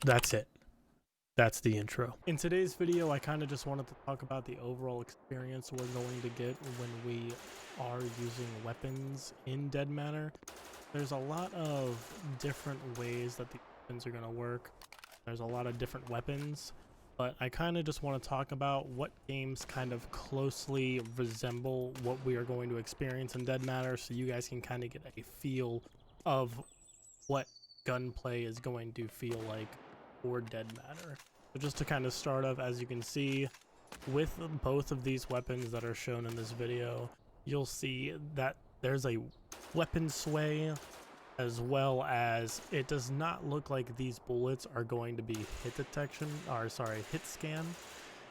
That's it. That's the intro. In today's video, I kind of just wanted to talk about the overall experience we're going to get when we are using weapons in Dead Matter. There's a lot of different ways that the weapons are going to work. There's a lot of different weapons, but I kind of just want to talk about what games kind of closely resemble what we are going to experience in Dead Matter, so you guys can kind of get a feel of what gunplay is going to feel like for Dead Matter. So just to kind of start off, as you can see, with both of these weapons that are shown in this video, you'll see that there's a weapon sway, as well as it does not look like these bullets are going to be hit scan.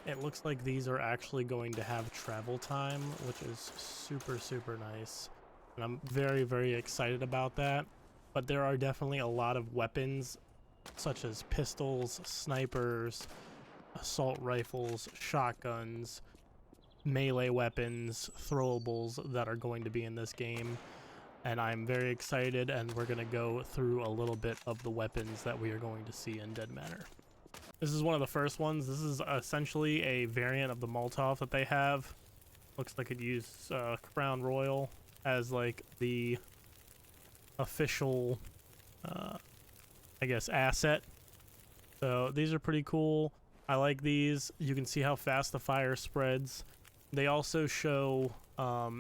It looks like these are actually going to have travel time, which is super nice, and I'm very excited about that. But there are definitely a lot of weapons such as pistols, snipers, assault rifles, shotguns, melee weapons, throwables that are going to be in this game. And I'm very excited, and we're going to go through a little bit of the weapons that we are going to see in Dead Matter. This is one of the first ones. This is essentially a variant of the Molotov that they have. Looks like it used Crown Royal as like the official I guess asset. So these are pretty cool. I like these. You can see how fast the fire spreads. They also show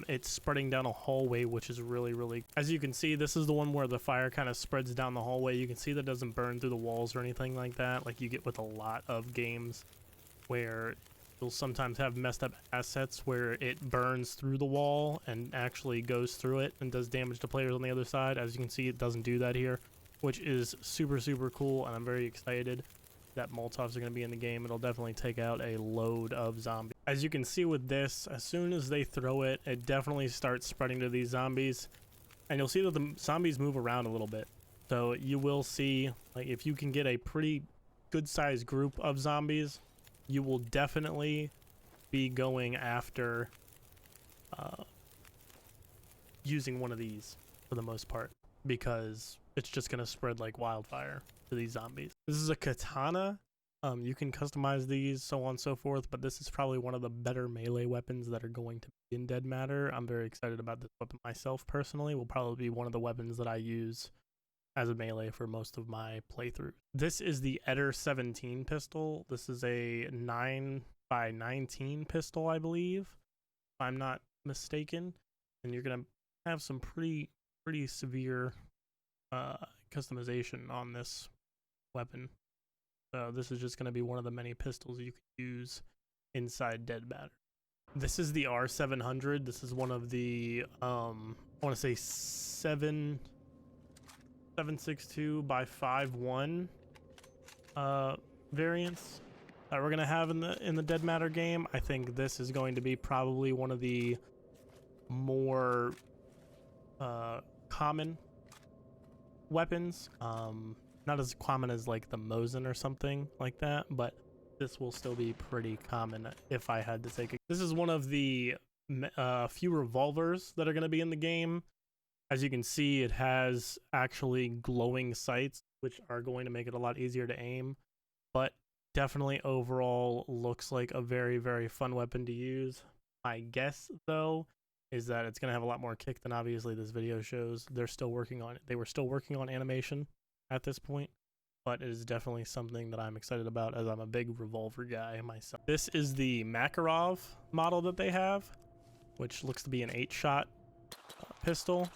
it's spreading down a hallway, which is really as you can see, this is the one where the fire kind of spreads down the hallway. You can see that it doesn't burn through the walls or anything like that, like you get with a lot of games where you'll sometimes have messed up assets where it burns through the wall and actually goes through it and does damage to players on the other side. As you can see, it doesn't do that here, which is super cool, and I'm very excited that Molotovs are going to be in the game. It'll definitely take out a load of zombies. As you can see with this, as soon as they throw it, it definitely starts spreading to these zombies, and you'll see that the zombies move around a little bit. So you will see, like, if you can get a pretty good sized group of zombies, you will definitely be going after using one of these for the most part, because it's just going to spread like wildfire to these zombies. This is a Katana. You can customize these, so on and so forth, but this is probably one of the better melee weapons that are going to be in Dead Matter. I'm very excited about this weapon myself personally. Will probably be one of the weapons that I use as a melee for most of my playthrough. This is the M870 pistol. This is a 9x19 pistol, I believe, if I'm not mistaken. And you're gonna have some pretty severe customization on this weapon. So this is just going to be one of the many pistols you can use inside Dead Matter. This is the R700. This is one of the I want to say 7.62 by 5.1 variants that we're gonna have in the Dead Matter game. I think this is going to be probably one of the more common weapons. Not as common as like the Mosin or something like that, but this will still be pretty common if I had to take it. This is one of the few revolvers that are going to be in the game. As you can see, it has actually glowing sights, which are going to make it a lot easier to aim, but definitely overall looks like a very fun weapon to use. My guess, though, is that it's going to have a lot more kick than obviously this video shows. They were still working on animation at this point, but it is definitely something that I'm excited about, as I'm a big revolver guy myself. This is the Makarov model that they have, which looks to be an 8-shot pistol.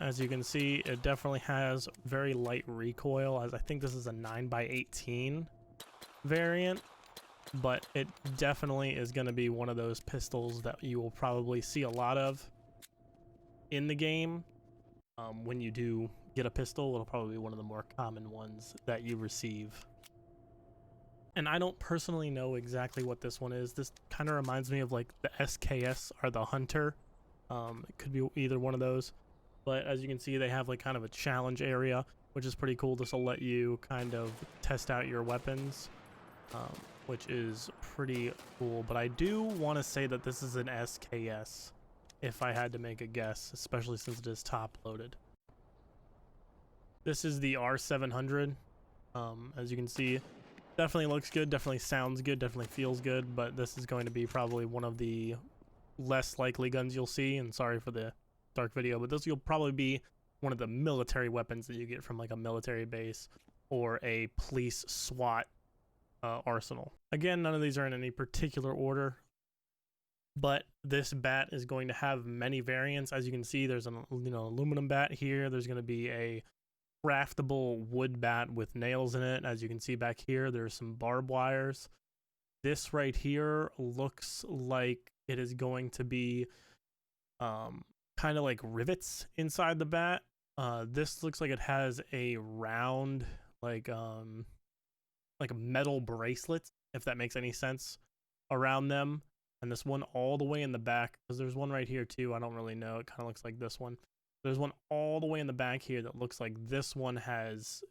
As you can see, it definitely has very light recoil, as I think this is a 9x18 variant, but it definitely is going to be one of those pistols that you will probably see a lot of in the game. When you do get a pistol, it'll probably be one of the more common ones that you receive. And I don't personally know exactly what this one is. This kind of reminds me of like the SKS or the Hunter. It could be either one of those. But as you can see, they have like kind of a challenge area, which is pretty cool. This will let you kind of test out your weapons, which is pretty cool. But I do want to say that this is an SKS, if I had to make a guess, especially since it is top loaded. This is the R700. As you can see, definitely looks good, definitely sounds good, definitely feels good, but this is going to be probably one of the less likely guns you'll see, and sorry for the dark video, but this will probably be one of the military weapons that you get from like a military base or a police SWAT arsenal. Again, none of these are in any particular order, but this bat is going to have many variants. As you can see, there's an aluminum bat here. There's going to be a craftable wood bat with nails in it. As you can see back here, there's some barbed wires. This right here looks like it is going to be kind of like rivets inside the bat. This looks like it has a round like metal bracelet, if that makes any sense, around them. And this one all the way in the back, because there's one right here too. I don't really know. It kind of looks like this one. There's one all the way in the back here that looks like this one has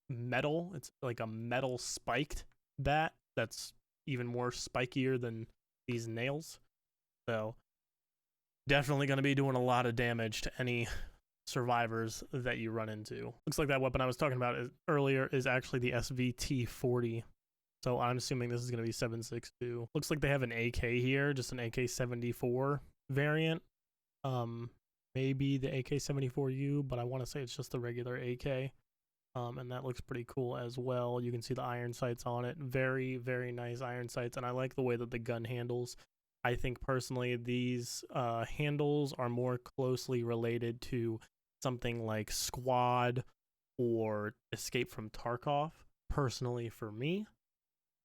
metal. It's like a metal spiked bat that's even more spikier than these nails. So definitely going to be doing a lot of damage to any survivors that you run into. Looks like that weapon I was talking about earlier is actually the SVT-40. So I'm assuming this is going to be 7.62. Looks like they have an AK here, just an AK-74 variant. Maybe the AK-74U, but I want to say it's just the regular AK. And that looks pretty cool as well. You can see the iron sights on it. Very, very nice iron sights, and I like the way that the gun handles. I think personally these handles are more closely related to something like Squad or Escape from Tarkov, personally for me.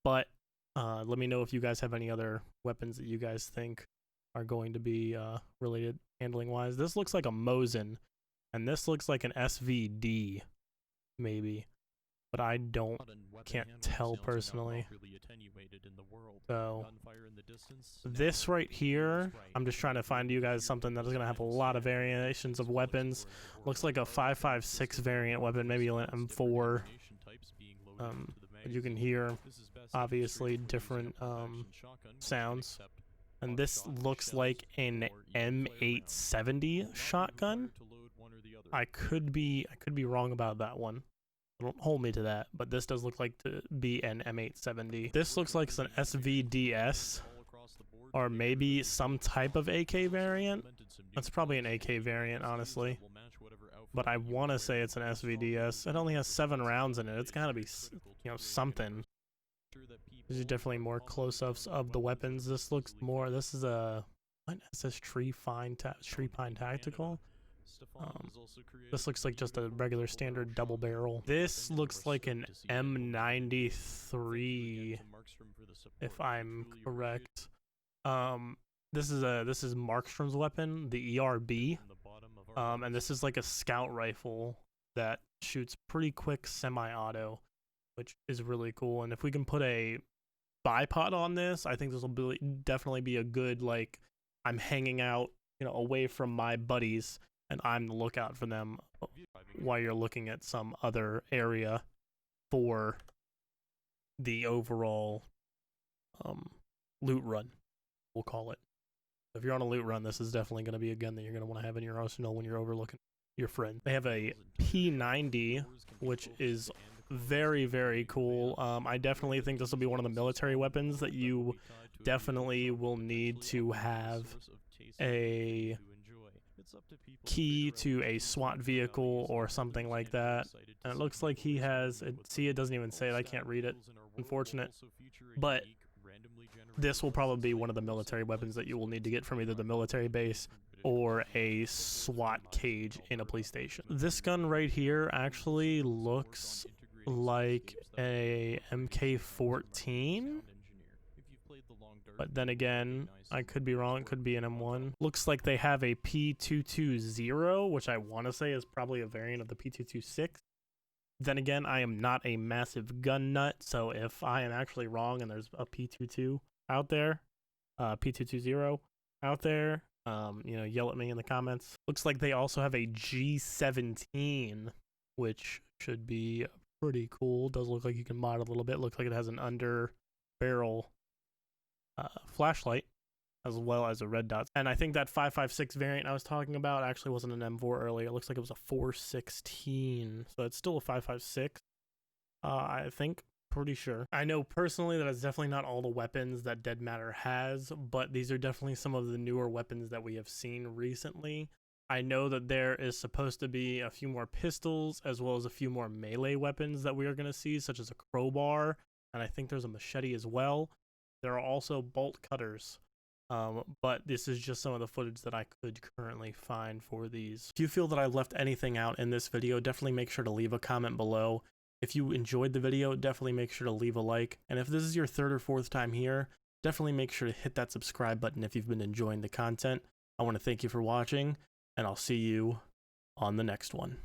But let me know if you guys have any other weapons that you guys think are going to be related handling wise. This looks like a Mosin, and this looks like an SVD, maybe, but I can't tell personally. So this right here, I'm just trying to find you guys something that is going to have a lot of variations of weapons. Looks like a 5.56 variant weapon, maybe an M4. You can hear obviously different sounds. And this looks like an M870 shotgun. I could be wrong about that one. Don't hold me to that, but this does look like to be an M870. This looks like it's an SVDS, or maybe some type of AK variant. That's probably an AK variant, honestly. But I want to say it's an SVDS. It only has 7 rounds in it. It's gotta be, something. These are definitely more close-ups of the weapons. This looks more. This is a what? It says Tree Pine Tactical. This looks like just a regular standard double barrel. This looks like an M93, if I'm correct. This is Markstrom's weapon, the ERB. And this is like a scout rifle that shoots pretty quick semi-auto, which is really cool. And if we can put a bipod on this, I think this will definitely be a good, like, I'm hanging out, away from my buddies, and I'm the lookout for them while you're looking at some other area for the overall loot run, we'll call it. If you're on a loot run, this is definitely going to be a gun that you're going to want to have in your arsenal when you're overlooking your friend. They have a P90, which is very, very cool. I definitely think this will be one of the military weapons that you definitely will need to have a key to a SWAT vehicle or something like that. And it looks like he has it doesn't even say it. I can't read it, unfortunate, but this will probably be one of the military weapons that you will need to get from either the military base or a SWAT cage in a police station. This gun right here actually looks like a MK14, but then again, I could be wrong. It could be an M1. Looks like they have a P220, which I want to say is probably a variant of the P226. Then again, I am not a massive gun nut, so if I am actually wrong and there's a P22 out there, P220 out there, yell at me in the comments. Looks like they also have a G17, which should be pretty cool. Does look like you can mod a little bit. Looks like it has an under barrel flashlight as well as a red dot. And I think that 5.56 variant I was talking about actually wasn't an M4 earlier. It looks like it was a 4.16, so it's still a 5.56. I think. Pretty sure. I know personally that it's definitely not all the weapons that Dead Matter has, but these are definitely some of the newer weapons that we have seen recently. I know that there is supposed to be a few more pistols as well as a few more melee weapons that we are going to see, such as a crowbar, and I think there's a machete as well. There are also bolt cutters. But this is just some of the footage that I could currently find for these. If you feel that I left anything out in this video, definitely make sure to leave a comment below. If you enjoyed the video, definitely make sure to leave a like. And if this is your third or fourth time here, definitely make sure to hit that subscribe button if you've been enjoying the content. I want to thank you for watching, and I'll see you on the next one.